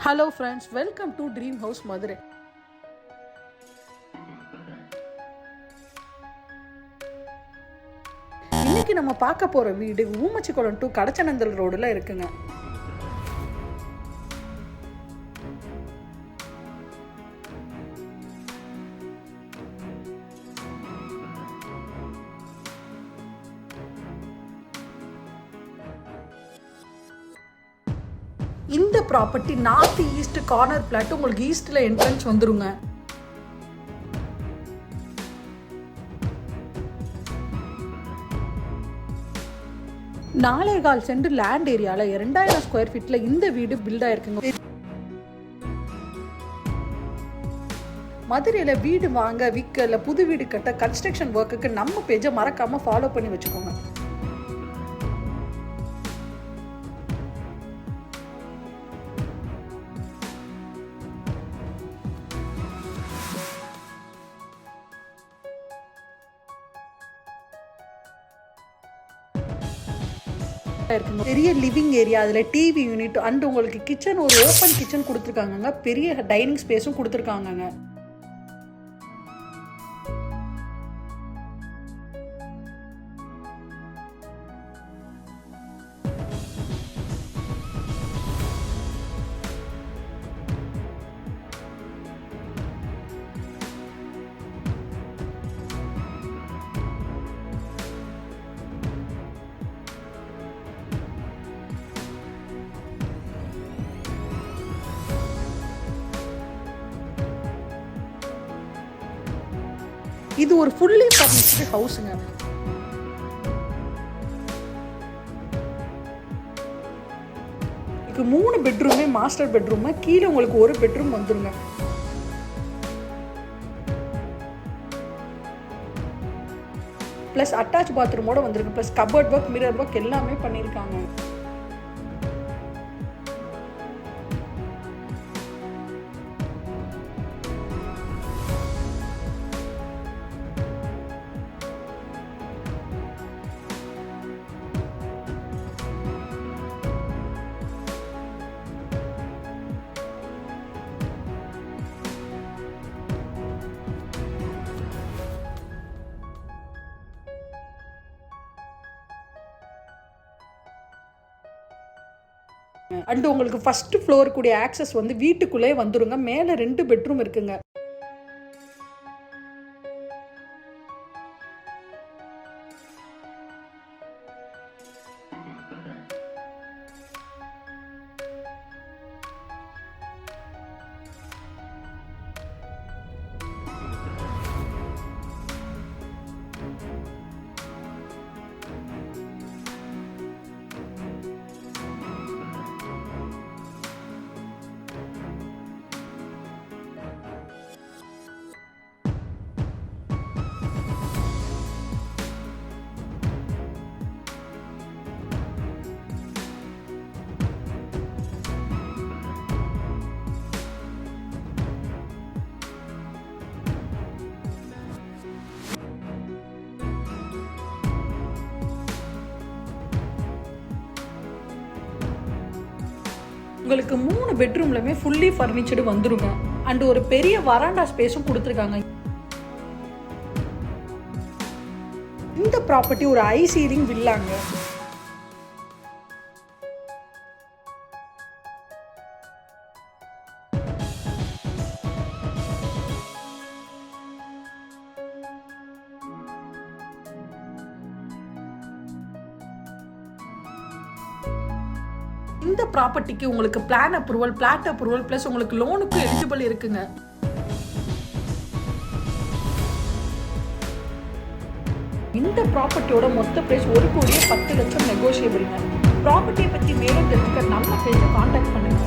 Hello friends, welcome to dream house Madurai. இன்னைக்கு நம்ம பார்க்க போற வீடு ஊமச்சிக்குளம் டு கடச்சனந்தல் ரோடுல இருக்குங்க. இந்த property north east corner plot. உங்களுக்கு ஈஸ்ட்ல என்ட்ரன்ஸ் வந்துருங்க. நாலேகால் சென்ட் லேண்ட் ஏரியால 2000 ஸ்கொயர் ஃபீட்ல இந்த வீடு பில்ட் ஆயிருக்குங்க. மதுரையில வீடு வாங்க, விற்க, இல்ல புது வீடு கட்ட, கன்ஸ்ட்ரக்ஷன் ஒர்க்குக்கு நம்ம பேஜை மறக்காம ஃபாலோ பண்ணி வச்சுக்கோங்க. பெரிய லிவிங் ஏரியா, அதுல டிவி யூனிட் அண்ட் உங்களுக்கு கிச்சன், ஒரு ஓப்பன் கிச்சன் கொடுத்துருக்காங்க. பெரிய டைனிங் ஸ்பேஸும் கொடுத்துருக்காங்க. இது ஒரு ஃபுல்லி ஃபர்னிஷ்டு ஹவுஸுங்க. இதுக்கு 3 பெட்ரூமே மாஸ்டர் பெட்ரூம். கீழே உங்களுக்கு ஒரு பெட்ரூம் வந்துருங்க. பிளஸ் அட்டாச் பாத்ரூமோட வந்துருக்கு. Plus cupboard work, mirror work எல்லாமே பண்ணியிருக்காங்க. அண்ட் உங்களுக்கு ஃபர்ஸ்ட் ஃப்ளோர் கூடிய ஆக்சஸ் வந்து வீட்டுக்குள்ளே வந்துருங்க. மேல 2 பெட்ரூம் இருக்குங்க. உங்களுக்கு 3 பெட்ரூம்லயுமே ஃபுல்லி ஃபர்னிச்சர்டு வந்துருங்க. அண்ட் ஒரு பெரிய வராண்டா ஸ்பேஸும் கொடுத்துருக்காங்க. இந்த ப்ராப்பர்ட்டி ஒரு ஹை சீலிங் வில்லாங்க. இந்த ப்ராப்பர்ட்டிக்கு உங்களுக்கு plan approval, plot approval plus உங்களுக்கு லோனுக்கு எலிஜிபிள் இருக்குங்க. இந்த ப்ராப்பர்ட்டியோட மொத்த பிரைஸ் 1,10,00,000 நெகோஷியபிள்ங்க. ப்ராப்பர்ட்டியை பத்தி மேலும் தெரிஞ்சுக்க நம்ம பேஜை கான்டாக்ட் பண்ணுங்க.